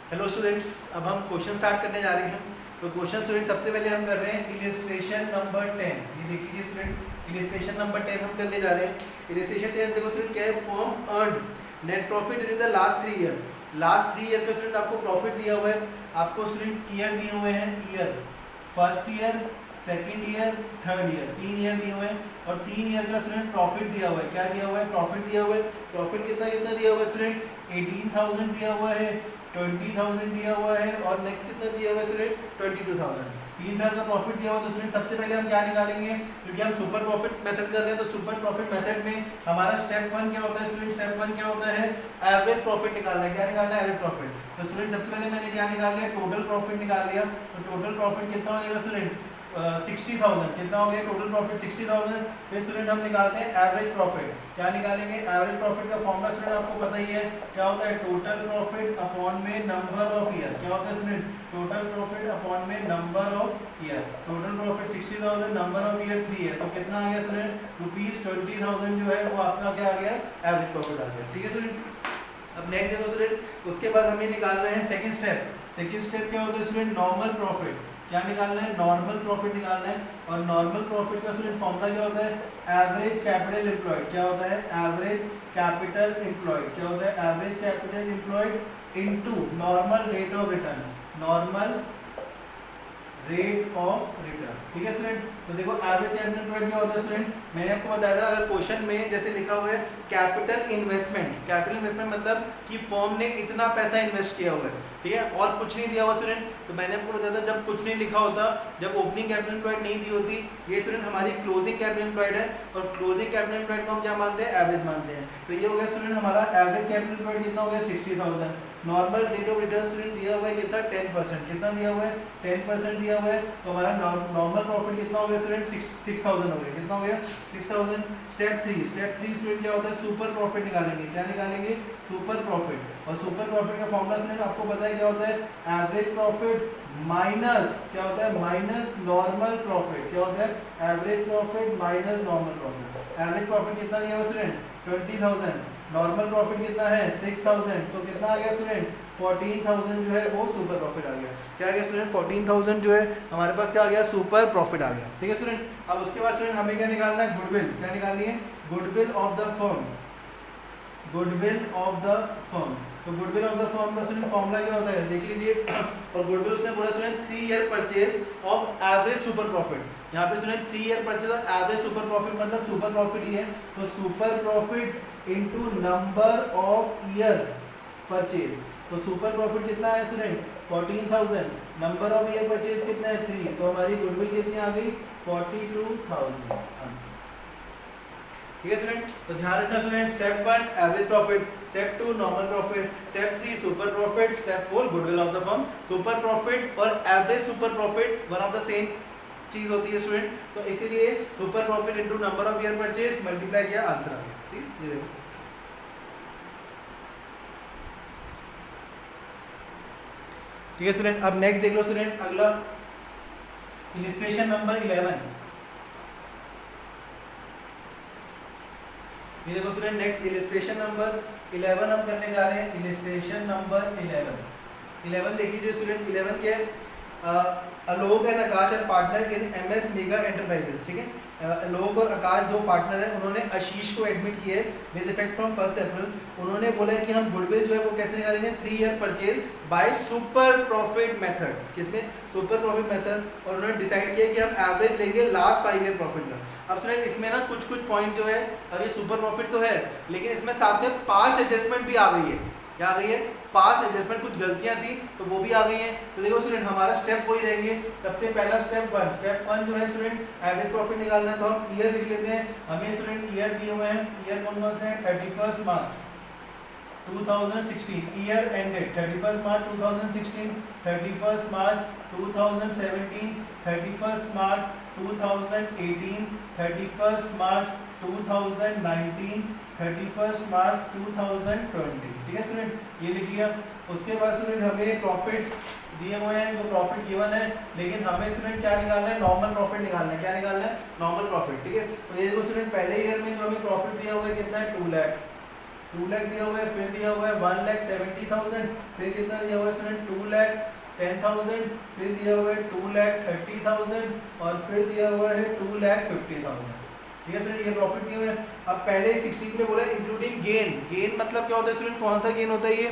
Hello students, अब हम question start करने जा रहे हैं। तो क्वेश्चन स्टूडेंट सबसे पहले हम कर रहे हैं इलिस्ट्रेशन नंबर 10। ये देख लीजिए स्टूडेंट, इलिस्ट्रेशन नंबर 10 हम करने जा रहे हैं। इलिस्ट्रेशन 10 देखो स्टूडेंट क्या है, firm earn net profit during the last 3 year. Last 3 year का स्टूडेंट आपको प्रॉफिट दिया हुआ है। आपको स्टूडेंट ईयर दिए हुए हैं, year first year, second year, third year, 3 year दिए हुए हैं। और 3 ईयर का स्टूडेंट प्रॉफिट दिया हुआ है। क्या दिया हुआ है? प्रॉफिट दिया हुआ है। प्रॉफिट कितना कितना दिया हुआ है स्टूडेंट? 18,000 दिया हुआ है, 20,000 दिया हुआ है, और नेक्स्ट कितना दिया हुआ है स्टूडेंट? 22,000। 3 साल का प्रॉफिट दिया हुआ। तो स्टूडेंट सबसे पहले हम क्या निकालेंगे? क्योंकि हम सुपर प्रॉफिट मेथड कर रहे हैं, तो सुपर प्रॉफिट मेथड में हमारा स्टेप 1 क्या होता है स्टूडेंट? स्टेप 1 क्या होता है? एवरेज प्रॉफिट निकालना है। क्या निकालना है? Average profit. तो स्टूडेंट सबसे पहले मैंने क्या निकाल लिया? टोटल प्रॉफिट निकाल लिया। तो टोटल प्रॉफिट कितना हो जाएगा स्टूडेंट? 60,000। कितना हो गया टोटल प्रॉफिट? 60,000। फिर स्टूडेंट हम निकालते हैं एवरेज प्रॉफिट। क्या निकालेंगे? एवरेज प्रॉफिट का फॉर्मूला स्टूडेंट आपको पता ही है, क्या होता है? टोटल प्रॉफिट अपॉन में नंबर ऑफ ईयर। क्या होता है स्टूडेंट? टोटल प्रॉफिट अपॉन में number of year. Total profit 60,000, number of year 3 है, तो कितना आ गया स्टूडेंट? ₹20,000 जो है वो आपका क्या आ गया? एवरेज प्रॉफिट आ गया। ठीक है स्टूडेंट। अब नेक्स्ट देखो स्टूडेंट, उसके बाद हमें निकाल रहे हैं सेकंड स्टेप। सेकंड स्टेप क्या होता है स्टूडेंट? Normal profit. क्या निकालना है? नॉर्मल प्रॉफिट निकालना है। और नॉर्मल प्रॉफिट का स्टूडेंट फॉर्मूला क्या होता है? Average capital employed. क्या होता है? Average capital employed. क्या होता है? Average capital employed into normal rate of return. Normal rate of return. ठीक है स्टूडेंट। तो देखो एवरेज कैपिटल एम्प्लॉयड क्या होता है स्टूडेंट? मैंने आपको बताया था, अगर क्वेश्चन में जैसे लिखा हुआ है कैपिटल इन्वेस्टमेंट। कैपिटल इन्वेस्टमेंट मतलब कि फर्म ने इतना पैसा इन्वेस्ट किया हुआ है, ठीक है, और कुछ नहीं दिया हुआ स्टूडेंट। तो मैंने आपको बताया था, जब कुछ नहीं लिखा होता, जब ओपनिंग कैपिटल एम्प्लॉयड नहीं दी होती, ये स्टूडेंट हमारी क्लोजिंग कैपिटल एम्प्लॉयड है। और क्लोजिंग कैपिटल एम्प्लॉयड को हम क्या मानते हैं? एवरेज मानते हैं। तो ये हो गया स्टूडेंट हमारा एवरेज कैपिटल एम्प्लॉयड कितना हो गया? 60,000। Normal rate of return student दिया हुआ है कितना? 10%। कितना दिया हुआ है? 10% दिया हुआ है। तो हमारा नॉर्मल प्रॉफिट कितना हो गया स्टूडेंट? 6,000 हो गया। कितना हो गया? 6,000। स्टेप 3 स्टूडेंट क्या होता है? सुपर प्रॉफिट निकालेंगे। क्या निकालेंगे? Super profit. और सुपर प्रॉफिट का फॉर्मूला स्टूडेंट आपको पता है क्या होता है? एवरेज प्रॉफिट माइनस क्या होता है? Minus normal profit. क्या होता है? Average profit minus normal profit. Average profit कितना दिया हुआ स्टूडेंट? 20,000। नॉर्मल प्रॉफिट कितना है? 6,000। तो कितना आ गया स्टूडेंट? 14,000 जो है वो सुपर प्रॉफिट आ गया। क्या आ गया स्टूडेंट? 14,000 जो है हमारे पास क्या आ गया? सुपर प्रॉफिट आ गया। ठीक है स्टूडेंट। अब उसके बाद स्टूडेंट हमें क्या निकालना है? गुडविल। क्या निकालनी है? Goodwill of the firm. Goodwill of the firm. तो गुडविल ऑफ द फर्म का स्टूडेंट फॉर्मूला क्या होता है? देख लीजिए। और गुडविल उसने बोला student 3 year purchase of average super profit. यहाँ पे student 3 year purchase of average super profit मतलब सुपर प्रॉफिट ही है। तो super profit into number of year purchase. तो सुपर प्रॉफिट कितना है student? 14,000। Number of year purchase कितना है? 3। तो हमारी गुडविल कितनी आ गई? 42,000 आंसर। ठीक है स्टूडेंट। तो ध्यान रखना student, step 1 average profit, step 2 normal profit, step 3 super profit, step 4 goodwill of the firm. Super profit और average super profit one of the same चीज होती है स्टूडेंट। तो इसीलिए super profit into number of year purchase multiply किया, answer आ गया। ठीक, ये देखो। ठीक है स्टूडेंट। अब नेक्स्ट देख लो स्टूडेंट, अगला इलिस्ट्रेशन नंबर 11। ये देखो स्टूडेंट, नेक्स्ट इलिस्ट्रेशन नंबर 11 हम करने जा रहे हैं। इलिस्ट्रेशन नंबर 11 देख लीजिए स्टूडेंट। 11 के Alok and Akash are partner in MS mega enterprises. ठीक है, आलोक और आकाश दो पार्टनर हैं। उन्होंने आशीष को एडमिट किया है विद इफेक्ट फ्रॉम 1 अप्रैल। उन्होंने बोला है कि हम गुडविल जो है वो कैसे निकालेंगे? 3 year purchase by super profit method. किसमें? Super profit method. और उन्होंने डिसाइड किया कि हम एवरेज लेंगे लास्ट 5 ईयर प्रॉफिट का। अब स्टूडेंट इसमें ना कुछ पॉइंट जो है, अब ये सुपर प्रॉफिट तो है, लेकिन इसमें साथ में पास्ट एडजस्टमेंट भी आ गई है। क्या आ गई है? पास्ट एडजस्टमेंट, कुछ गलतियां थी तो वो भी आ गई हैं। तो देखो स्टूडेंट, हमारा स्टेप वही रहेंगे। सबसे पहला स्टेप 1। स्टेप 1 जो है स्टूडेंट एवरेज प्रॉफिट निकालना है, तो हम ईयर लिख लेते हैं। हमें स्टूडेंट ईयर दिए हुए हैं। ईयर कौन कौन से हैं? 31 मार्च 2016 ईयर एंडेड, 31 मार्च 2016, 31 मार्च 2017, 31 मार्च 2018, 31 मार्च 2019, 31 मार्च 2020। ठीक है स्टूडेंट, ये लिख लिया। उसके बाद स्टूडेंट हमें प्रॉफिट दिए हुए हैं, जो प्रॉफिट गिवन है, लेकिन हमें स्टूडेंट क्या निकालना है? नॉर्मल प्रॉफिट निकालना है। क्या निकालना है? Normal profit. ठीक है, तो ये देखो स्टूडेंट, पहले ईयर में जो हमें प्रॉफिट दिया हुआ है कितना है? 2 लाख। 2 लाख दिया हुआ है, फिर दिया हुआ है 1,70,000, फिर कितना दिया हुआ है स्टूडेंट 2,10,000, फिर दिया हुआ है 2,30,000 और फिर दिया हुआ है 2,50,000। ठीक है स्टूडेंट, ये प्रॉफिट दिए हुए हैं। अब पहले 16 में बोला इंक्लूडिंग गेन। गेन मतलब क्या होता है स्टूडेंट, कौन सा गेन होता है ये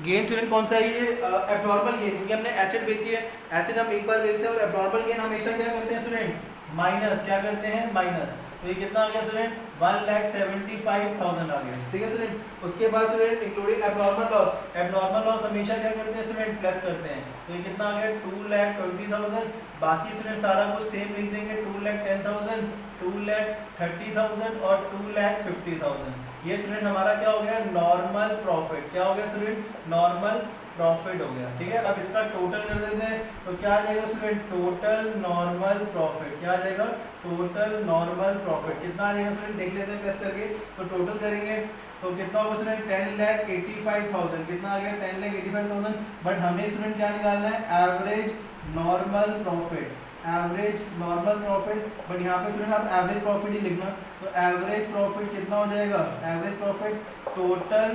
गेन स्टूडेंट, कौन सा है ये एब्नॉर्मल गेन, क्योंकि हमने एसेट बेची है। एसेट हम एक बार बेचते हैं और एब्नॉर्मल गेन हमेशा क्या करते हैं स्टूडेंट, माइनस, क्या करते हैं माइनस। तो ये कितना आ गया स्टूडेंट 1,75,000 आ गया। ठीक है स्टूडेंट, उसके बाद student including abnormal loss, abnormal loss हमेशा क्या करते हैं स्टूडेंट प्लस करते हैं। तो ये कितना आ गया 2,20,000। बाकी स्टूडेंट सारा कुछ सेम लिख देंगे, 2,10,000, 2,30,000 और 2,50,000। ये स्टूडेंट हमारा क्या हो गया नॉर्मल प्रॉफिट। क्या हो गया स्टूडेंट नॉर्मल प्रॉफिट हो गया। ठीक है, अब इसका टोटल कर देते हैं तो क्या आ जाएगा स्टूडेंट टोटल नॉर्मल प्रॉफिट। क्या आ जाएगा टोटल नॉर्मल प्रॉफिट, कितना आ जाएगा स्टूडेंट देख लेते हैं प्लस करके। तो टोटल करेंगे तो कितना होगा स्टूडेंट 10,85,000। कितना आ गया 10,85,000। बट हमें स्टूडेंट क्या निकालना है average normal profit, average normal profit. But यहाँ पे स्टूडेंट आप एवरेज प्रॉफिट ही लिखना। तो एवरेज प्रॉफिट कितना हो जाएगा, average profit total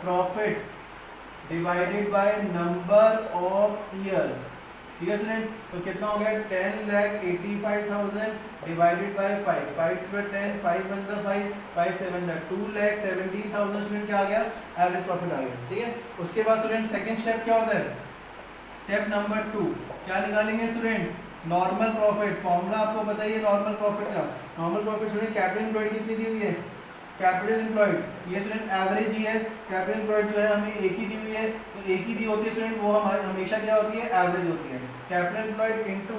profit divided by number of years. ठीक है स्टूडेंट, तो कितना हो गया 10,85,000 divided by 5, 5 to 10, 5 1 the 5, 5 7 the 2,70,000 student क्या आ गया एवरेज प्रॉफिट आ गया। ठीक है, उसके बाद स्टूडेंट सेकंड स्टेप क्या होता है, स्टेप नंबर 2 क्या निकालेंगे स्टूडेंट्स नॉर्मल प्रॉफिट। फॉर्मूला आपको बताइए नॉर्मल प्रॉफिट का। Normal profit student capital employed कितनी दी हुई है, कैपिटल एम्प्लॉयड ये स्टूडेंट एवरेज ही है। कैपिटल एम्प्लॉयड जो है हमें एक ही दी हुई है, तो एक ही दी होती है स्टूडेंट, वो हमारी हमेशा क्या होती है एवरेज होती है। Capital employed into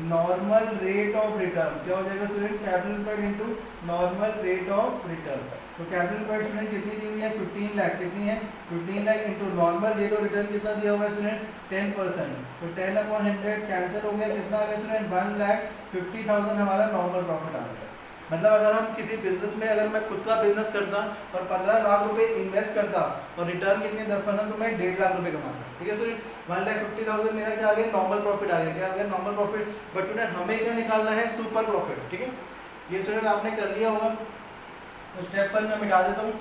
normal rate of return, क्या हो जाएगा student capital employed into normal rate of return. तो कैपिटल एम्प्लॉयड स्टूडेंट कितनी दी हुई है 15 लाख, कितनी है 15 lakh into normal rate of return कितना दिया हुआ है स्टूडेंट 10%। तो 10/100 कैंसिल हो गया, कितना आ गया स्टूडेंट 1,50,000 हमारा नॉर्मल प्रॉफिट आ गया। मतलब अगर हम किसी बिजनेस में, अगर मैं खुद का बिजनेस करता और 15 लाख रुपए इन्वेस्ट करता और रिटर्न कितने 10%, तो मैं 1.5 लाख रुपए कमाता। ठीक है स्टूडेंट, 1,50,000 मेरा क्या आ गया नॉर्मल प्रॉफिट आ गया। क्या आ गया नॉर्मल प्रॉफिट। बट स्टूडेंट हमें क्या निकालना है सुपर प्रॉफिट। ठीक है, ये स्टूडेंट आपने कर लिया होगा, तो स्टेप पर मैं मिटा देता हूँ।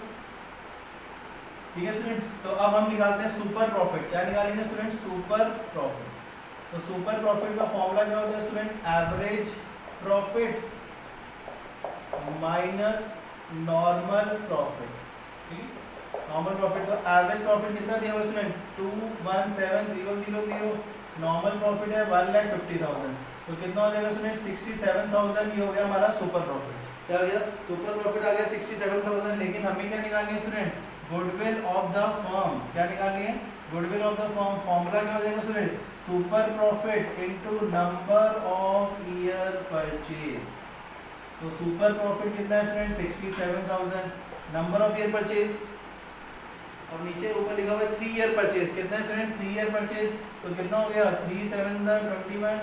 ठीक है स्टूडेंट, तो अब हम निकालते हैं सुपर प्रॉफिट। क्या निकालेंगे स्टूडेंट सुपर प्रॉफिट। तो सुपर प्रॉफिट का फॉर्मूला क्या होता है student average profit minus normal profit. ठीक है, नॉर्मल प्रॉफिट तो एवरेज प्रॉफिट कितना दिया हुआ स्टूडेंट 217,000, नॉर्मल प्रॉफिट है 1,50,000, तो कितना हो जाएगा स्टूडेंट 67,000। ये हो गया हमारा सुपर प्रॉफिट। क्या हो गया सुपर प्रॉफिट आ गया 67,000। लेकिन हमें क्या निकालनी है student goodwill of the firm. क्या निकालनी है goodwill of the firm. Formula क्या हो जाएगा student super profit into number of year purchase. तो सुपर प्रॉफिट कितना है student 67,000, number of year purchase. अब नीचे ऊपर लिखा हुआ है 3 ईयर परचेज, कितना है स्टूडेंट 3 ईयर परचेज। तो कितना हो गया 3 7 21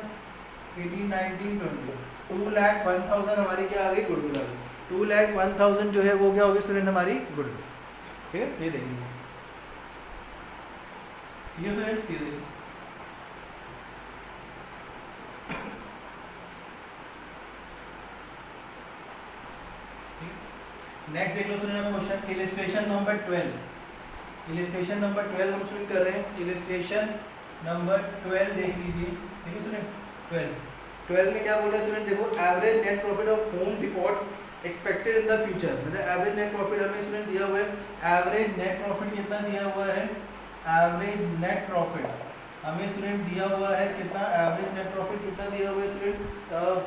18 19 20, 2,01,000 हमारी क्या आ गई गुडविल आ गई। 2,01,000 जो है वो क्या होगी स्टूडेंट हमारी गुडविल। ठीक है, ये देखिए ये स्टूडेंट ये देखिए। नेक्स्ट देख लो student question illustration number 12। Illustration number 12 हम स्टूडेंट कर रहे हैं। इलिस्ट्रेशन नंबर 12 देख लीजिए। ठीक है स्टूडेंट 12 में क्या बोल रहे हैं स्टूडेंट देखो average net profit of home depot expected in the future. मतलब एवरेज नेट प्रॉफिट हमें स्टूडेंट दिया हुआ है। एवरेज नेट प्रॉफिट कितना दिया हुआ है, एवरेज नेट प्रॉफिट हमें स्टूडेंट दिया हुआ है कितना, एवरेज नेट प्रॉफिट कितना दिया हुआ है स्टूडेंट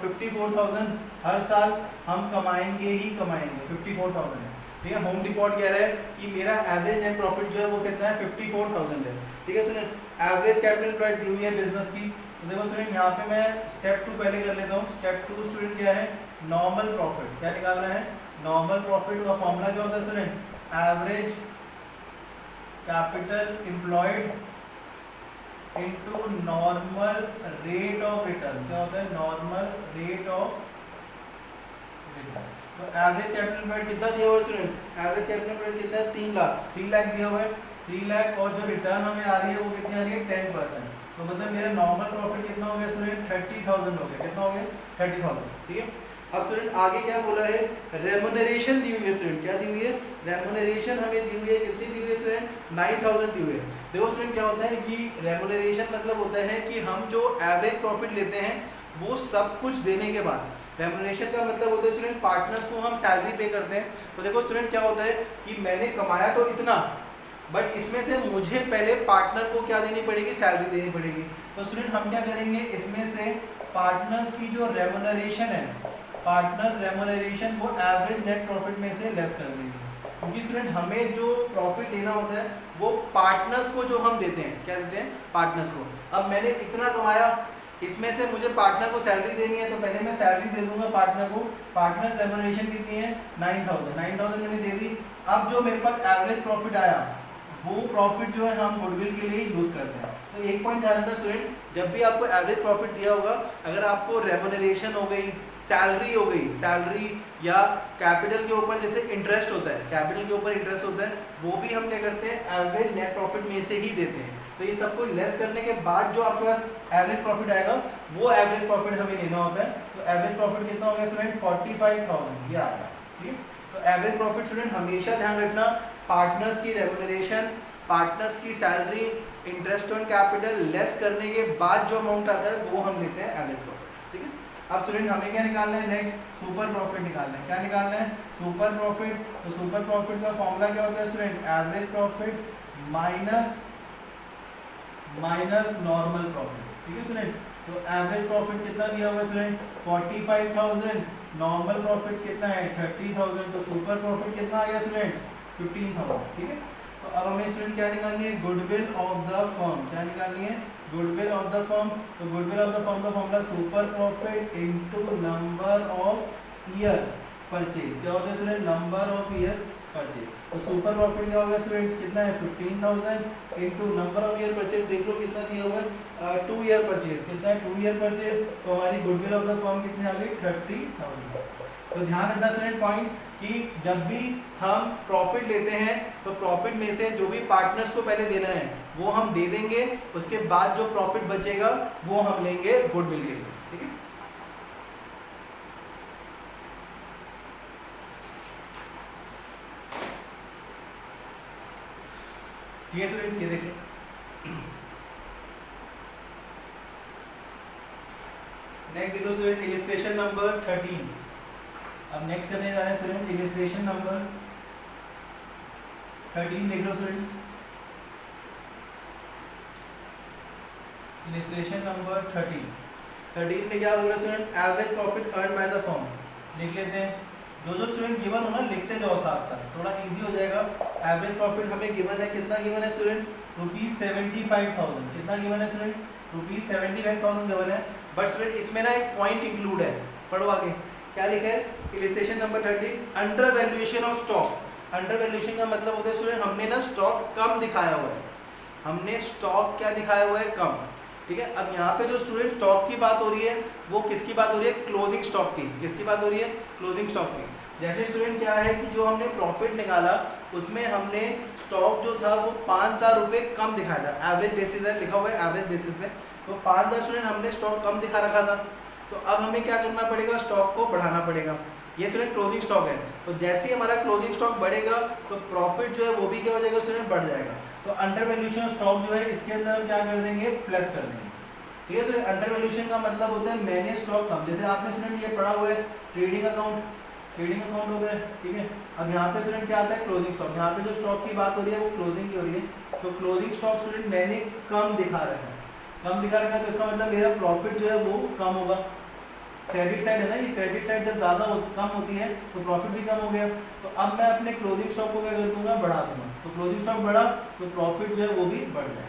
54,000 हर साल हम कमाएंगे ही कमाएंगे। 54,000 है। ठीक है, होम डिपॉट कह रहा है कि मेरा एवरेज नेट प्रॉफिट जो है वो कितना है 54,000 है। ठीक है स्टूडेंट, एवरेज कैपिटल एम्प्लॉयड दी हुई है बिजनेस की। तो देखो स्टूडेंट यहाँ पे मैं स्टेप 2 पहले कर लेता हूँ। स्टेप 2 स्टूडेंट क्या है नॉर्मल प्रॉफिट। क्या निकालना है नॉर्मल प्रॉफिट का फॉर्मूला क्या होता है student average capital employed into normal rate of return. क्या होता है नॉर्मल रेट ऑफ रिटर्न। तो एवरेज कैपिटल एम्प्लॉयड कितना दिया हुआ है स्टूडेंट, एवरेज कैपिटल एम्प्लॉयड कितना है 3 लाख, 3 लाख दिया हुआ है 3 लाख, और जो रिटर्न हमें आ रही है वो कितनी आ रही है 10%। तो मतलब मेरा नॉर्मल प्रॉफिट कितना हो गया स्टूडेंट 30,000 हो गया। कितना हो गया 30,000। ठीक है, अब स्टूडेंट आगे क्या बोला है, रेमुनरेशन दी हुई है स्टूडेंट, क्या दी हुई है, रेमुनरेशन हमें दी हुई है, कितनी दी हुई है स्टूडेंट, 9000 दी हुई है। देखो स्टूडेंट क्या होता है कि रेमुनरेशन मतलब होता है कि हम जो एवरेज प्रॉफिट लेते हैं वो सब कुछ देने के बाद, रेमुनरेशन का मतलब होता है स्टूडेंट पार्टनर्स को हम सैलरी पे करते हैं। तो देखो स्टूडेंट क्या होता है कि मैंने कमाया तो इतना, बट इसमें से मुझे पहले पार्टनर को क्या देनी पड़ेगी, सैलरी देनी पड़ेगी। तो स्टूडेंट हम क्या करेंगे, इसमें से पार्टनर्स की जो रेमुनरेशन है, पार्टनर्स रेमुनरेशन वो एवरेज नेट प्रॉफिट में से लेस कर देंगे, क्योंकि स्टूडेंट हमें जो प्रॉफिट लेना होता है वो पार्टनर्स को जो हम देते हैं, क्या देते हैं, पार्टनर्स को। अब मैंने इतना कमाया, इसमें से मुझे पार्टनर को सैलरी देनी है, तो पहले मैं सैलरी दे दूंगा पार्टनर को। पार्टनर्स रेमुनरेशन कितनी है, 9000 मैंने दे दी। अब जो मेरे पास एवरेज प्रॉफिट आया वो प्रॉफिट जो है हम गुडविल के लिए यूज करते हैं। तो एक पॉइंट ध्यान रखना स्टूडेंट, जब भी आपको एवरेज प्रॉफिट दिया होगा, अगर आपको रेमुनरेशन हो गई, सैलरी हो गई, सैलरी या कैपिटल के ऊपर जैसे इंटरेस्ट होता है, कैपिटल के ऊपर इंटरेस्ट होता है, वो भी हम क्या करते हैं एवरेज नेट प्रॉफिट में से ही देते हैं। तो ये सबको लेस करने के बाद जो आपके पास एवरेज प्रॉफिट आएगा वो एवरेज प्रॉफिट हमें लेना होता है। तो एवरेज प्रॉफिट कितना हो गया स्टूडेंट, 45000 ये आएगा, ठीक। तो एवरेज प्रॉफिट स्टूडेंट हमेशा ध्यान रखना, पार्टनर्स की रेमुनरेशन, पार्टनर्स की salary, interest on capital less करने के बाद जो अमाउंट आता है वो हम लेते हैं एवरेज प्रॉफिट, ठीक है। अब स्टूडेंट हमें क्या निकालना है, नेक्स्ट सुपर प्रॉफिट निकालना है। क्या निकालना है, सुपर प्रॉफिट। तो सुपर प्रॉफिट का फॉर्मूला क्या होता है student, average profit minus normal profit, ठीक है स्टूडेंट। तो एवरेज प्रॉफिट कितना दिया हुआ है स्टूडेंट, 45000, नॉर्मल प्रॉफिट कितना है 30000, तो सुपर प्रॉफिट कितना आ गया स्टूडेंट्स, 15000, ठीक है। तो अब हमें स्टूडेंट क्या निकालनी है, गुडविल ऑफ द फर्म। क्या निकालनी है, गुडविल ऑफ द फर्म। तो गुडविल ऑफ द फर्म का formula super profit into number of year purchase. क्या होता है student, number of year purchase. तो सुपर प्रॉफिट क्या होगा स्टूडेंट्स, कितना है 15000 into number of year purchase. देख लो कितना दिया हुआ है, 2 ईयर परचेज। कितना है, 2 ईयर परचेज। तो हमारी गुडविल ऑफ द फर्म कितनी आ गई, 30000। तो ध्यान रखना स्टूडेंट पॉइंट कि जब भी हम प्रॉफिट लेते हैं तो प्रॉफिट में से जो भी पार्टनर्स को पहले देना है वो हम दे देंगे, उसके बाद जो प्रॉफिट बचेगा वो हम लेंगे गुडविल के लिए, ठीक है। ठीक है स्टूडेंट्स, ये देखिए नेक्स्ट देखो स्टूडेंट इलिस्ट्रेशन नंबर 13। अब नेक्स्ट करने जा रहे हैं स्टूडेंट इलिस्ट्रेशन नंबर 13। देख लो स्टूडेंट्स, इलिस्ट्रेशन नंबर 13 में क्या हो रहा है student, average profit earn by the firm. लिख लेते हैं, जो स्टूडेंट गिवन हो ना लिखते जाओ साथ तक, थोड़ा इजी हो जाएगा। एवरेज प्रॉफिट हमें गिवन है, कितना गिवन है स्टूडेंट, ₹75,000। कितना गिवन है स्टूडेंट, ₹75,000 गिवन है। बट स्टूडेंट इसमें ना एक पॉइंट इंक्लूड है, पढ़ो आगे क्या लिखा है, illustration number 13 under valuation of stock. Under valuation का मतलब होता है स्टूडेंट हमने ना स्टॉक कम दिखाया हुआ है, हमने स्टॉक क्या दिखाया हुआ है, कम, ठीक है। अब यहाँ पे जो स्टूडेंट स्टॉक की बात हो रही है वो किसकी बात हो रही है, क्लोजिंग स्टॉक की। किसकी बात हो रही है, क्लोजिंग स्टॉक की। जैसे स्टूडेंट क्या है कि जो हमने प्रॉफिट निकाला उसमें हमने स्टॉक जो था वो 5000 रुपये कम दिखाया था, एवरेज बेसिस है, लिखा हुआ है एवरेज बेसिस पे। तो 5000 स्टूडेंट हमने स्टॉक कम दिखा रखा था, तो अब हमें क्या करना पड़ेगा, स्टॉक को बढ़ाना पड़ेगा। ये स्टूडेंट क्लोजिंग स्टॉक है, तो जैसे ही हमारा क्लोजिंग स्टॉक बढ़ेगा तो प्रॉफिट जो है वो भी क्या हो जाएगा स्टूडेंट, बढ़ जाएगा। तो अंडर वैल्यूएशन स्टॉक जो है इसके अंदर क्या कर देंगे, प्लस कर देंगे, ठीक है सर। अंडर वैल्यूएशन का मतलब होता है मैंने स्टॉक कम, जैसे आपने स्टूडेंट ये पढ़ा हुआ है ट्रेडिंग अकाउंट हो गया, ठीक है। अब यहाँ पे स्टूडेंट क्या आता है, क्लोजिंग स्टॉक। यहाँ पे जो स्टॉक की बात हो रही है वो क्लोजिंग की हो रही है, तो क्लोजिंग स्टॉक स्टूडेंट मैंने कम दिखा रखा है, कम दिखा रखा है, तो इसका मतलब मेरा प्रॉफिट जो है वो कम होगा। क्रेडिट साइड है ना, ये क्रेडिट साइड जब ज़्यादा कम होती है तो प्रॉफिट भी कम हो गया। तो अब मैं अपने क्लोजिंग स्टॉक को क्या कर दूंगा, बढ़ा दूंगा। तो क्लोजिंग स्टॉक बढ़ा तो प्रॉफिट जो है वो भी बढ़ जाएगा,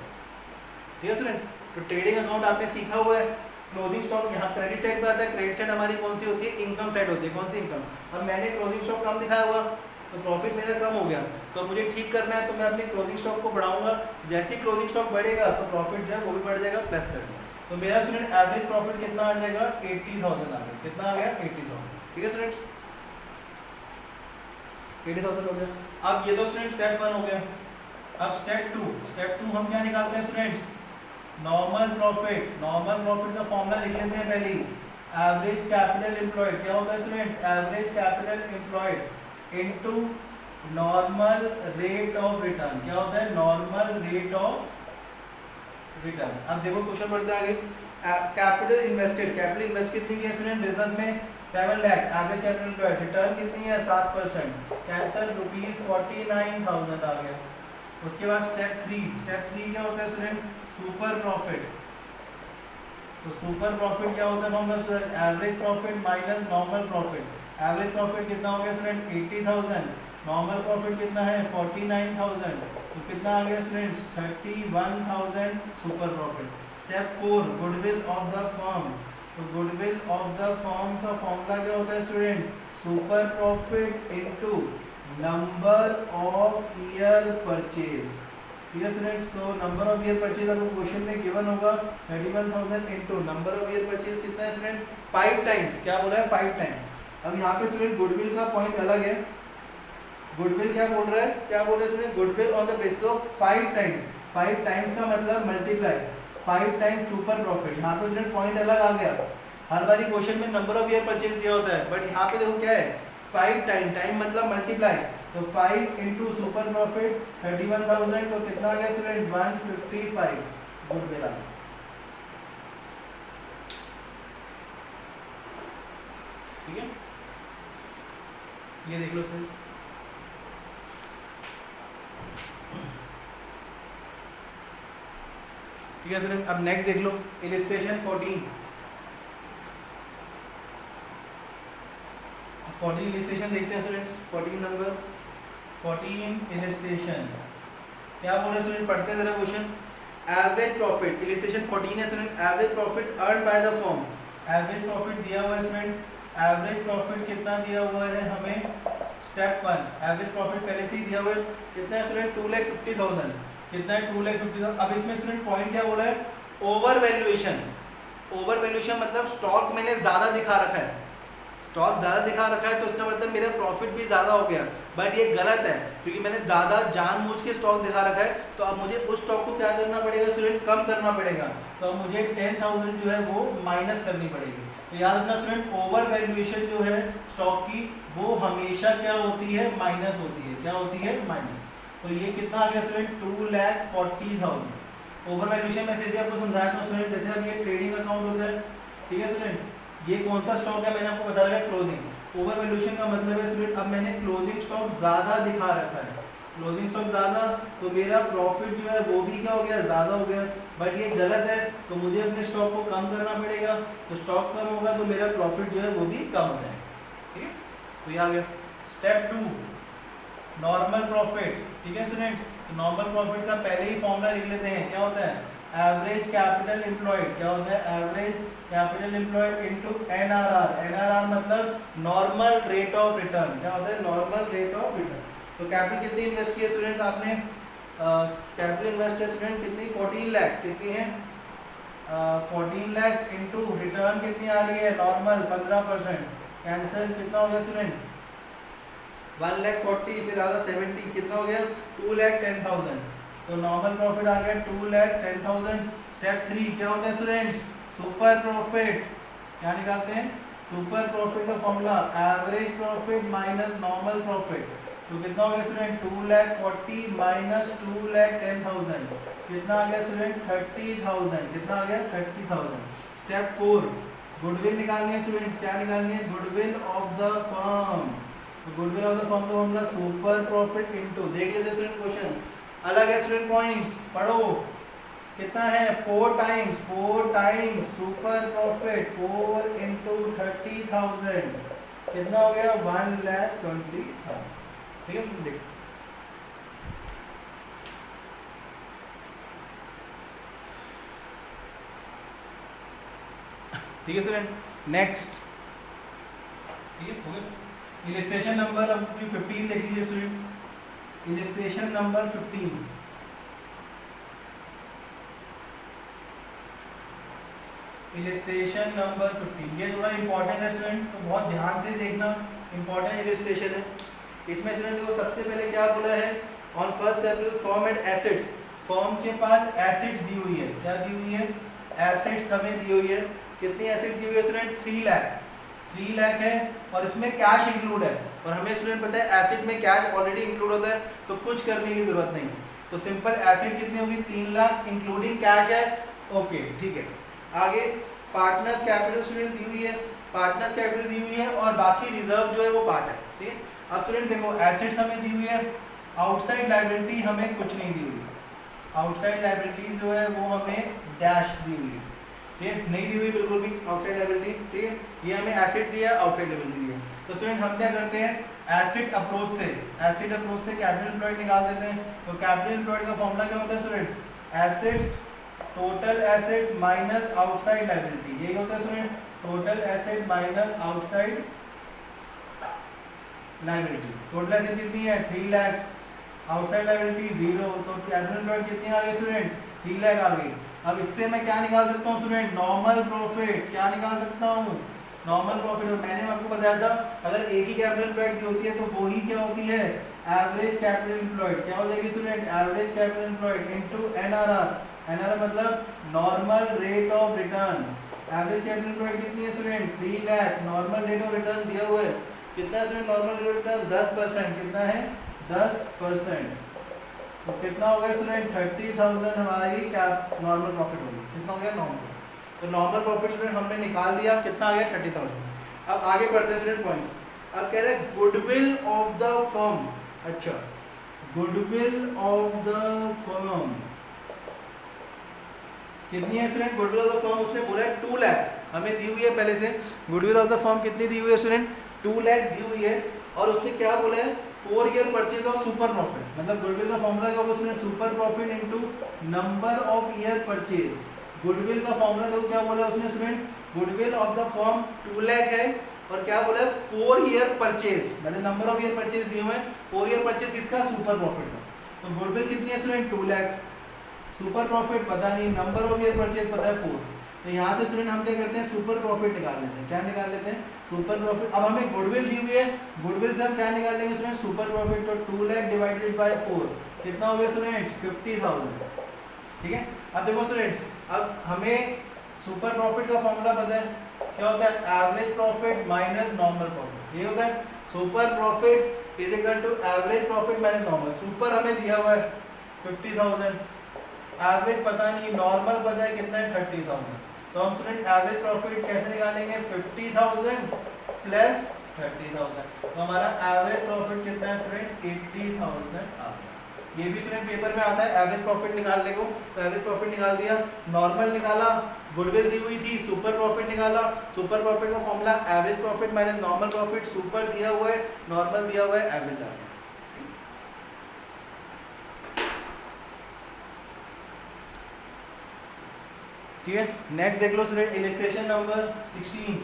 ठीक है स्टूडेंट। तो ट्रेडिंग अकाउंट आपने सीखा हुआ है, क्लोजिंग स्टॉक यहाँ क्रेडिट साइड पे आता है। क्रेडिट साइड हमारी कौन सी होती है, इनकम साइड होती है। कौन सी, इनकम। अब मैंने क्लोजिंग स्टॉक कम दिखाया हुआ तो प्रॉफिट मेरा कम हो गया, तो मुझे ठीक करना है, तो मैं अपने क्लोजिंग स्टॉक को बढ़ाऊंगा। जैसे ही क्लोजिंग स्टॉक बढ़ेगा तो प्रॉफिट जो है वो भी बढ़ जाएगा, प्लस कर देगा। तो मेरा स्टूडेंट एवरेज प्रॉफिट कितना आ जाएगा, 80,000 आ गया। कितना आ गया, 80,000, ठीक है स्टूडेंट्स, 80,000 हो गया। अब ये तो स्टूडेंट स्टेप 1 हो गया। अब स्टेप 2 हम क्या निकालते हैं students, normal profit. Normal profit का फॉर्मूला लिख लेते हैं पहले ही, एवरेज कैपिटल एम्प्लॉयड क्या होता है students, average capital employed into normal rate of return, क्या होता है, नॉर्मल रेट ऑफ रिटर्न। अब देखो क्वेश्चन बढ़ते आगे, कैपिटल इन्वेस्टेड, कैपिटल इन्वेस्ट कितनी की है स्टूडेंट बिजनेस में, 7 lakh, average capital employed, return कितनी है 7%, कैंसल ₹49,000 आ गया। उसके बाद स्टेप 3 क्या होता है स्टूडेंट, सुपर प्रॉफिट। तो सुपर प्रॉफिट क्या होता है formula student, average profit minus normal profit. Average profit कितना हो गया स्टूडेंट 80,000, नॉर्मल प्रॉफिट कितना है 49,000, तो कितना आ गया students 31,000 super profit. Step 4 goodwill of the firm. तो गुडविल ऑफ द फर्म का फॉर्मूला क्या होता है student, super profit into number of year purchase. ठीक है स्टूडेंट्स, तो नंबर ऑफ ईयर परचेज आपको क्वेश्चन में गिवन होगा 31,000 into number of year purchase कितना है स्टूडेंट 5 टाइम्स, क्या बोल रहा है 5 टाइम्स। अब यहाँ पे स्टूडेंट गुडविल का पॉइंट अलग है, गुडविल क्या बोल रहा है, क्या बोल रहा है student, goodwill on the basis of 5 times. 5 times का मतलब मल्टीप्लाई 5 टाइम्स सुपर प्रॉफिट। यहाँ पे स्टूडेंट पॉइंट अलग आ गया, हर बारी क्वेश्चन में नंबर ऑफ ईयर परचेज दिया होता है, बट यहाँ पे देखो क्या है 5 टाइम, टाइम मतलब मल्टीप्लाई, तो 5 इंटू सुपर प्रॉफिट 31,000, तो कितना आ गया स्टूडेंट 155 गुडविल आ गया। ठीक है, ये देख लो सर। ठीक है स्टूडेंट, अब नेक्स्ट देख लो इलिस्ट्रेशन 14 इलिस्ट्रेशन देखते हैं स्टूडेंट्स। 14 नंबर 14 इलिस्ट्रेशन क्या बोल रहे हैं स्टूडेंट, पढ़ते हैं जरा क्वेश्चन। एवरेज प्रॉफिट, इलिस्ट्रेशन 14 है student, average profit earn by the firm. Average profit दिया हुआ है स्टूडेंट, एवरेज प्रॉफिट कितना दिया हुआ है हमें, स्टेप 1 एवरेज प्रॉफिट पहले से ही दिया हुआ है, कितना है स्टूडेंट 2,50,000, कितना है 2,50,000। अब इसमें स्टूडेंट पॉइंट क्या बोला है, ओवर वैल्यूएशन। ओवर वैल्यूएशन मतलब स्टॉक मैंने ज़्यादा दिखा रखा है, स्टॉक ज़्यादा दिखा रखा है तो इसका मतलब मेरा प्रॉफिट भी ज़्यादा हो गया, बट ये गलत है क्योंकि मैंने ज़्यादा जानबूझ के स्टॉक दिखा रखा है। तो अब मुझे उस स्टॉक को क्या करना पड़ेगा स्टूडेंट, कम करना पड़ेगा। तो अब मुझे 10,000 जो है वो माइनस करनी पड़ेगी। तो याद रखना स्टूडेंट, ओवर वैल्यूएशन जो है स्टॉक की वो हमेशा क्या होती है, माइनस होती है, क्या होती है, माइनस। तो ये कितना आ गया स्टूडेंट 2,40,000। ओवर वैल्यूएशन में फिर भी आपको समझाया था स्टूडेंट, जैसे अब ये ट्रेडिंग अकाउंट होता है, ठीक है स्टूडेंट, ये कौन सा स्टॉक है मैंने आपको बता रखा है, क्लोजिंग। ओवर वैल्यूएशन का मतलब है स्टूडेंट, अब मैंने क्लोजिंग स्टॉक ज़्यादा दिखा रखा है, क्लोजिंग स्टॉक ज़्यादा, तो मेरा प्रॉफिट जो है वो भी क्या हो गया, ज़्यादा हो गया, बट ये गलत है। तो मुझे अपने स्टॉक को कम करना पड़ेगा, तो स्टॉक कम होगा तो मेरा प्रॉफिट जो है वो भी कम हो जाएगा। ठीक है, तो ये आ गया। Step 2 normal profit. ठीक है स्टूडेंट, तो नॉर्मल प्रॉफिट का पहले ही फॉर्मूला लिख लेते हैं, क्या होता है, एवरेज कैपिटल एम्प्लॉयड, क्या होता है, average capital employed into NRR. NRR मतलब नॉर्मल रेट ऑफ रिटर्न, क्या होता है, नॉर्मल रेट ऑफ रिटर्न। तो कैपिटल कितनी इन्वेस्ट की है स्टूडेंट आपने, कैपिटल इन्वेस्ट है स्टूडेंट कितनी, 14 लाख, कितनी है 14 लाख इनटू रिटर्न कितनी आ रही है, नॉर्मल 15%, कैंसिल कितना हो गया स्टूडेंट 1,40,000, फिर आधा 70, कितना हो गया 2,10,000। तो नॉर्मल प्रॉफिट आ गया 2,10,000। स्टेप 3 क्या होता है स्टूडेंट्स, सुपर प्रॉफिट। क्या निकालते हैं, सुपर प्रॉफिट का formula average profit minus normal profit. तो कितना हो गया स्टूडेंट 2,40,000 माइनस 2,10,000, कितना आ गया स्टूडेंट 30,000, कितना आ गया 30,000। स्टेप 4 गुडविल निकालनी है स्टूडेंट्स, क्या निकालनी है, गुडविल ऑफ द फर्म। तो गुडविल ऑफ द फर्म का फॉर्मूला सुपर प्रॉफिट इनटू, देख लेते स्टूडेंट क्वेश्चन अलग है स्टूडेंट, पॉइंट्स पढ़ो, कितना है 4 टाइम्स सुपर प्रॉफिट, 4 इंटू 30,000, कितना हो गया 1,20,000। ठीक है देखो, ठीक है स्टूडेंट, नेक्स्ट। ठीक है हो गया। इलिस्ट्रेशन नंबर अब 15 देख लीजिए students, illustration number 15। Illustration number 15 ये थोड़ा इंपॉर्टेंट है स्टूडेंट, तो बहुत ध्यान से देखना, इंपॉर्टेंट इलिस्ट्रेशन है। इसमें स्टूडेंट देखो सबसे पहले क्या बोला है, on first April firm and assets, firm के पास एसेट्स दी हुई है, क्या दी हुई है, एसेट्स हमें दी हुई है। कितनी एसेट दी हुई है स्टूडेंट 3 लाख, 3 लाख है और इसमें कैश इंक्लूड है और हमें स्टूडेंट पता है एसेट में कैश ऑलरेडी इंक्लूड होता है तो कुछ करने की जरूरत नहीं है। तो सिंपल एसेट कितनी होगी 3 लाख इंक्लूडिंग कैश है। ओके ठीक है। आगे पार्टनर्स कैपिटल स्टूडेंट दी हुई है, पार्टनर्स कैपिटल दी हुई है और बाकी रिजर्व जो है वो पार्ट है। ठीक है। अब स्टूडेंट देखो एसेट्स हमें दी हुई है, आउटसाइड लायबिलिटी हमें कुछ नहीं दी हुई, आउटसाइड लायबिलिटीज जो है वो हमें डैश दी हुई है। ठीक है, नहीं दी हुई बिल्कुल भी आउटसाइड लायबिलिटी। ठीक है, ये हमें एसेट दिया, आउटसाइड लायबिलिटी दिया। तो स्टूडेंट हम क्या करते हैं एसेट अप्रोच से कैपिटल एम्प्लॉयड निकाल देते हैं। तो कैपिटल एम्प्लॉयड का फॉर्मूला क्या होता है student, assets total asset minus outside liability. यही होता है student total asset minus outside liability. Total asset कितनी है 3 लाख, आउटसाइड लायबिलिटी 0, तो कैपिटल एम्प्लॉयड कितनी आ गई स्टूडेंट 3 लाख आ गई। अब इससे मैं क्या निकाल सकता हूँ स्टूडेंट नॉर्मल प्रॉफिट, क्या निकाल सकता हूँ नॉर्मल प्रॉफिट। और मैंने आपको बताया था अगर एक ही कैपिटल एम्प्लॉयड की होती है तो वो ही क्या होती है एवरेज कैपिटल एम्प्लॉयड। क्या हो जाएगी student average capital employed into NRR, NRR मतलब normal rate of return. Average capital employed कितनी है student 3 lakh, normal rate of return दिया हुआ है कितना student normal rate of return 10%। कितना है 10%। तो कितना हो गया स्टूडेंट 30,000 हमारी नॉर्मल प्रॉफिट होगी। कितना हो गया नॉर्मल, तो नॉर्मल प्रॉफिट स्टूडेंट हमने निकाल दिया, कितना आ गया 30,000। अब आगे बढ़ते हैं स्टूडेंट पॉइंट। अब कह रहे हैं गुडविल ऑफ द फर्म। अच्छा गुडविल ऑफ द फर्म कितनी है student goodwill of the firm, उसने बोला है 2 लाख हमें दी हुई है पहले से। गुडविल ऑफ द फर्म कितनी दी हुई है स्टूडेंट 2 लाख दी हुई है और उसने क्या बोला है 4 year purchase of super profit. मतलब गुडविल का फॉर्मूला क्या होगा student super profit into number of year purchase. Goodwill का फॉर्मूला देखो क्या बोला उसने student goodwill of the firm 2 lakh है और क्या बोला है 4 ईयर परचेज, मतलब नंबर ऑफ ईयर परचेज दिए हुए हैं 4 ईयर परचेज किसका सुपर प्रॉफिट का। तो गुडविल कितनी है स्टूडेंट 2 लाख, सुपर प्रॉफिट पता नहीं, नंबर ऑफ ईयर परचेज पता है 4। तो यहाँ से स्टूडेंट हम क्या करते हैं सुपर प्रॉफिट निकाल लेते हैं। क्या निकाल लेते हैं सुपर प्रॉफिट। अब हमें गुडविल दी हुई है, गुडविल से हम क्या निकाल लेंगे स्टूडेंट सुपर प्रॉफिट। तो 2 लाख डिवाइडेड बाय 4 कितना हो गया स्टूडेंट्स 50,000। ठीक है। अब देखो स्टूडेंट्स अब हमें सुपर प्रॉफिट का फॉर्मूला पता है क्या होता है average profit minus normal profit. ये होता है super profit is equal to average profit minus normal. Super हमें दिया हुआ है 50,000, एवरेज पता नहीं, नॉर्मल पता है कितना है 30,000। तो हम स्टूडेंट एवरेज प्रॉफिट कैसे निकालेंगे 50,000 प्लस 30,000। तो हमारा एवरेज प्रॉफिट कितना है स्टूडेंट 80,000 आ गया। ये भी स्टूडेंट पेपर में आता है एवरेज प्रॉफिट निकालने को। तो एवरेज प्रॉफिट निकाल दिया, नॉर्मल निकाला, गुडविल दी हुई थी, सुपर प्रॉफिट निकाला। सुपर प्रॉफिट का formula average profit minus normal profit, super दिया हुआ है, नॉर्मल दिया हुआ है, एवरेज आ गया। ठीक है। नेक्स्ट देख लो स्टूडेंट इलस्ट्रेशन नंबर 16।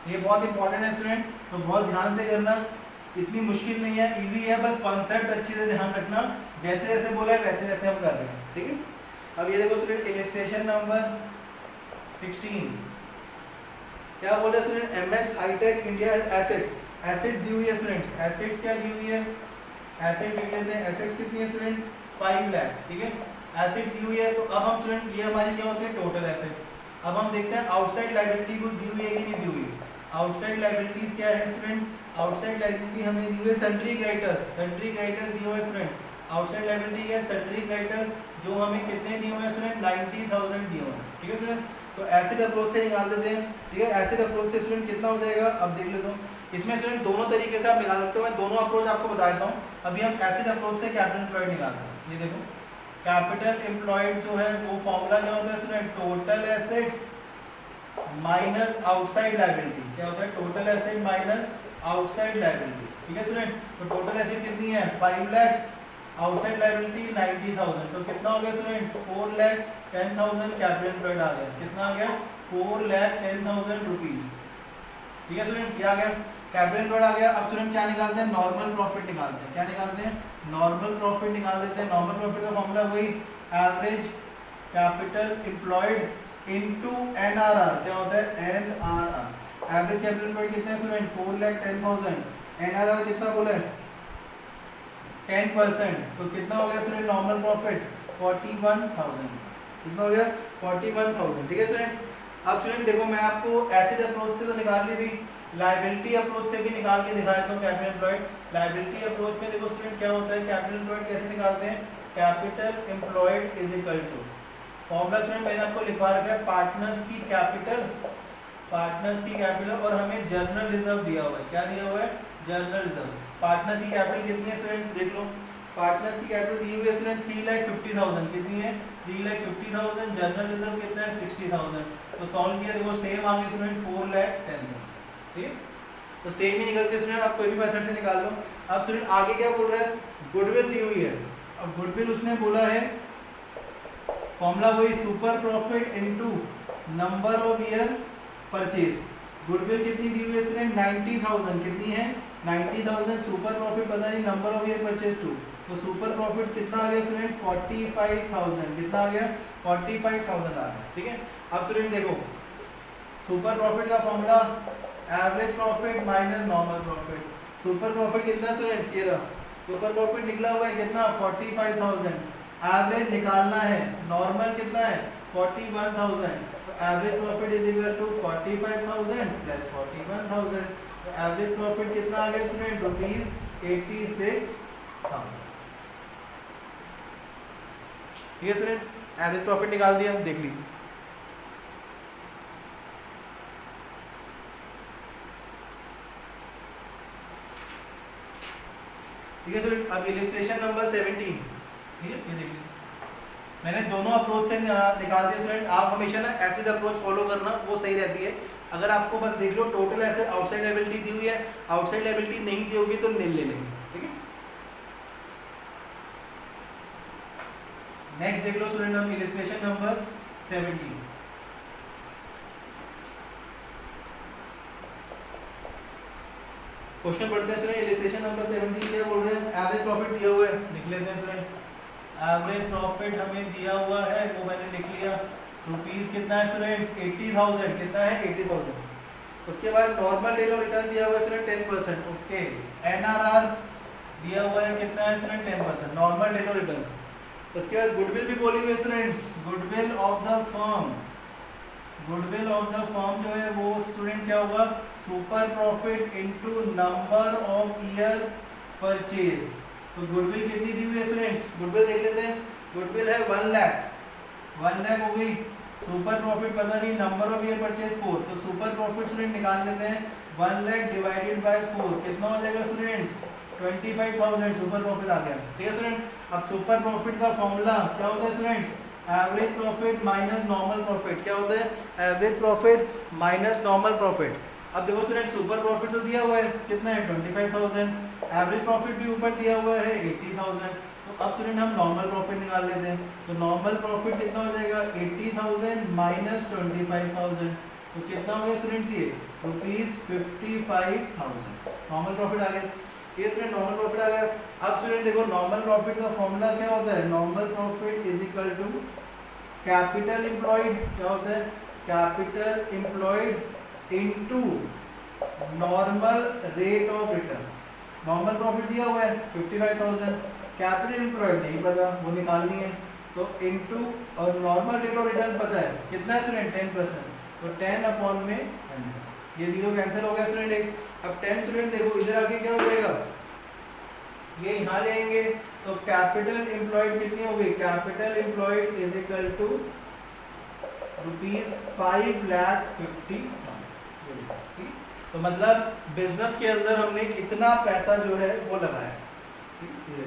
ये बहुत इंपॉर्टेंट है स्टूडेंट, तो बहुत ध्यान से करना, इतनी मुश्किल नहीं है, इजी है, बस कॉन्सेप्ट अच्छे से ध्यान रखना। जैसे जैसे बोला है वैसे वैसे हम कर रहे हैं। ठीक है। अब ये देखो स्टूडेंट इलस्ट्रेशन नंबर 16 क्या बोला student MS hitech India assets, asset दी हुई है स्टूडेंट। एसेट्स क्या दी हुई है, एसेट लिख लेते हैं। एसेट्स कितनी है स्टूडेंट 5 लाख। ठीक है, एसेट्स दी हुई है। तो अब हम स्टूडेंट ये हमारी क्या होती है टोटल एसेट। अब हम देखते हैं आउटसाइड लायबिलिटी को दी हुई है कि नहीं दी हुई। आउटसाइड लायबिलिटीज क्या है स्टूडेंट, आउटसाइड लायबिलिटी हमें दी हुई है सन्ड्री क्रेडिटर्स, सन्ड्री क्रेडिटर्स दिए हुए स्टूडेंट। आउटसाइड लायबिलिटी क्या है सन्ड्री क्रेडिटर, जो हमें कितने दिए हुए स्टूडेंट 90,000 दिए हुए। ठीक है स्टूडेंट, तो एसिड अप्रोच से निकाल देते हैं। ठीक है, एसिड अप्रोच से स्टूडेंट कितना हो जाएगा अब देख लेता हूँ। इसमें स्टूडेंट दोनों तरीके से आप निकाल सकते हो, मैं दोनों अप्रोच आपको बता देता हूँ। अभी हम एसिड अप्रोच से कैपिटल एम्प्लॉयड निकालते हैं। ये देखो कैपिटल एम्प्लॉयड जो है वो फॉर्मूला क्या होता है student total assets minus outside liability. क्या होता है total asset minus outside liability. ठीक है स्टूडेंट, तो टोटल एसेट कितनी है 5 लाख, आउटसाइड लायबिलिटी 90,000। तो कितना हो गया स्टूडेंट 4,10,000 कैपिटल एम्प्लॉयड आ गया। कितना आ गया 4,10,000 रुपीज। ठीक है स्टूडेंट, ये आ गया कैपिटल एम्प्लॉयड आ गया। अब स्टूडेंट क्या निकालते हैं नॉर्मल प्रॉफिट निकालते हैं। क्या निकालते हैं नॉर्मल प्रॉफिट निकाल देते हैं। नॉर्मल प्रॉफिट का फॉर्मूला वही average capital employed into NRR. क्या होता है एनआरआर। एवरेज कैपिटल एम्प्लॉयड कितने स्टूडेंट 4,10,000, एनआरआर कितना बोले 10%। तो कितना हो गया स्टूडेंट नॉर्मल प्रॉफिट 41,000। कितना हो गया 41,000। ठीक है स्टूडेंट, अब स्टूडेंट देखो मैं आपको एसेट अप्रोच से तो निकाल ली थी, लायबिलिटी अप्रोच से भी निकाल के दिखाया था कैपिटल एम्प्लॉयड। लायबिलिटी अप्रोच में देखो स्टूडेंट क्या होता है, कैपिटल एम्प्लॉयड कैसे निकालते हैं, capital employed is equal to formula student मैंने आपको लिखवा रखा है पार्टनर्स की कैपिटल, पार्टनर्स की कैपिटल और हमें जर्नल रिजर्व दिया हुआ है, क्या दिया हुआ है, जर्नल रिजर्व। पार्टनर्स की कैपिटल कितनी है स्टूडेंट देख लो, पार्टनर्स की कैपिटल दी हुई है स्टूडेंट 3,50,000, कितनी है 3,50,000, जर्नल रिजर्व कितना है 60,000। तो सॉल्व किया देखो सेम आ गया स्टूडेंट 4,10,000, ठीक है, तो सेम ही निकलते स्टूडेंट, आप कोई भी मेथड से निकाल लो। अब स्टूडेंट आगे क्या बोल रहा है, गुडविल दी हुई है। अब गुडविल उसने बोला है फॉर्मूला वही super profit into number of year purchase. Goodwill कितनी दी हुई है स्टूडेंट 90,000, कितनी है 90,000, सुपर प्रॉफिट पता नहीं नंबर ऑफ ईयर परचेज 2, तो सुपर प्रॉफिट कितना आ गया स्टूडेंट 45,000, कितना आ गया 45,000 आ गया, ठीक है। अब स्टूडेंट देखो सुपर प्रॉफिट का formula average profit minus normal profit. Super profit कितना स्टूडेंट, ये रहा सुपर प्रॉफिट निकला हुआ है कितना 45,000, एवरेज निकालना है, नॉर्मल कितना है 41,000, तो average profit is equal to 45,000 plus 41,000, तो एवरेज प्रॉफिट कितना आ गया स्टूडेंट ₹86,000, ठीक है स्टूडेंट, एवरेज प्रॉफिट निकाल दिया, देख लीजिए। ठीक है स्टूडेंट, अब इलस्ट्रेशन नंबर 17, ठीक है, ये देखिए मैंने दोनों अप्रोच से निकाल दिया स्टूडेंट। आप हमेशा ना एसिड अप्रोच फॉलो करना, वो सही रहती है। अगर आपको बस देख लो टोटल एसेट आउटसाइड लायबिलिटी दी हुई है, आउटसाइड लायबिलिटी नहीं दी होगी तो नील ले लेंगे, ठीक है। नेक्स्ट देख लो स्टूडेंट हम इलस्ट्रेशन नंबर 17। क्वेश्चन पढ़ते हैं स्टूडेंट, इलस्ट्रेशन नंबर 17 क्या बोल रहे हैं, एवरेज प्रॉफिट दिया हुआ है, लिख लेते हैं स्टूडेंट। एवरेज प्रॉफिट हमें दिया हुआ है, वो मैंने लिख लिया, रुपीस कितना है स्टूडेंट्स 80,000, कितना है 80,000। उसके बाद नॉर्मल रेट ऑफ रिटर्न दिया हुआ है स्टूडेंट 10%, ओके। एनआरआर दिया हुआ है कितना है student 10%, normal rate of return. उसके बाद गुडविल भी बोली हुई students, goodwill of the firm, goodwill of the firm जो है वो स्टूडेंट क्या होगा, super profit into number of year purchase. तो गुडविल कितनी दी हुई है स्टूडेंट्स, गुडविल देख लेते हैं, गुडविल है 1 लाख, 1 लाख हो गई। सुपर प्रॉफिट पता नहीं नंबर ऑफ ईयर परचेज 4, तो सुपर प्रॉफिट स्टूडेंट निकाल लेते हैं, 1 लाख डिवाइडेड बाय 4 कितना हो जाएगा स्टूडेंट्स 25,000, सुपर प्रॉफिट आ गया, ठीक है स्टूडेंट। अब सुपर प्रॉफिट का फॉर्मूला क्या होता है students, average profit minus normal profit, क्या होता है average profit minus normal profit. अब देखो स्टूडेंट सुपर प्रॉफिट तो दिया हुआ है कितना है 25,000, एवरेज प्रॉफिट भी ऊपर दिया हुआ है 80,000, तो अब स्टूडेंट हम नॉर्मल प्रॉफिट निकाल लेते हैं। तो नॉर्मल प्रॉफिट कितना हो जाएगा 80,000 माइनस 25,000, तो कितना हो गया स्टूडेंट्स ये ₹55,000, नॉर्मल प्रॉफिट आ गया, ये स्टूडेंट नॉर्मल प्रॉफिट आ गया। अब स्टूडेंट देखो नॉर्मल प्रॉफिट का फॉर्मूला क्या होता है, normal profit is equal to capital employed, क्या होता है capital employed into normal rate of return. Normal profit दिया हुआ है 55,000, कैपिटल एम्प्लॉयड नहीं पता वो निकालनी है, तो इनटू और नॉर्मल रेट ऑफ रिटर्न पता है कितना है स्टूडेंट 10%, तो 10 अपॉन में 100, ये जीरो कैंसिल हो गया स्टूडेंट एक। अब 10 स्टूडेंट देखो इधर आके क्या हो जाएगा, ये यहाँ ले आएंगे, तो कैपिटल एम्प्लॉयड कितनी हो गई, capital employed is equal to ₹5,50,000, तो मतलब बिजनेस के अंदर हमने इतना पैसा जो है वो लगाया, ठीक है।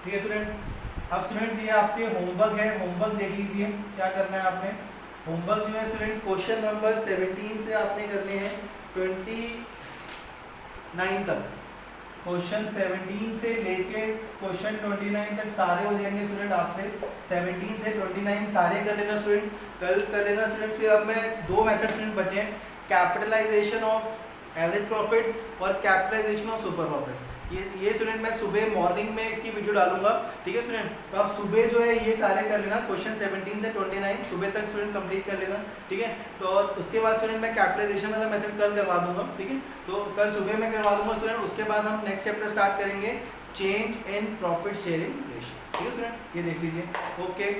ठीक है स्टूडेंट, अब स्टूडेंट्स ये आपके होमवर्क है, होमवर्क देख लीजिए क्या करना है आपने। होमवर्क जो है स्टूडेंट्स क्वेश्चन नंबर 17 से आपने करने हैं 29 तक, क्वेश्चन 17 से लेके क्वेश्चन 29 तक सारे हो जाएंगे स्टूडेंट आपसे, 17 से 29 सारे कर लेना स्टूडेंट, कल कर लेना स्टूडेंट। फिर अब मैं 2 मेथड स्टूडेंट बचे हैं, कैपिटलाइजेशन ऑफ एवरेज प्रॉफिट और कैपिटलाइजेशन ऑफ सुपर प्रॉफिट। ये स्टूडेंट मैं सुबह मॉर्निंग में इसकी वीडियो डालूंगा, ठीक है स्टूडेंट। तो आप सुबह जो है ये सारे कर लेना, क्वेश्चन 17 से 29 सुबह तक स्टूडेंट कंप्लीट कर लेना, ठीक है। तो उसके बाद स्टूडेंट मैं कैपिटलाइजेशन वाला मेथड कल करवा दूंगा, ठीक है। तो कल सुबह में करवा दूंगा स्टूडेंट। उसके बाद हम नेक्स्ट चैप्टर स्टार्ट करेंगे, change in profit sharing ratio, ठीक है स्टूडेंट। ये देख लीजिए, ओके।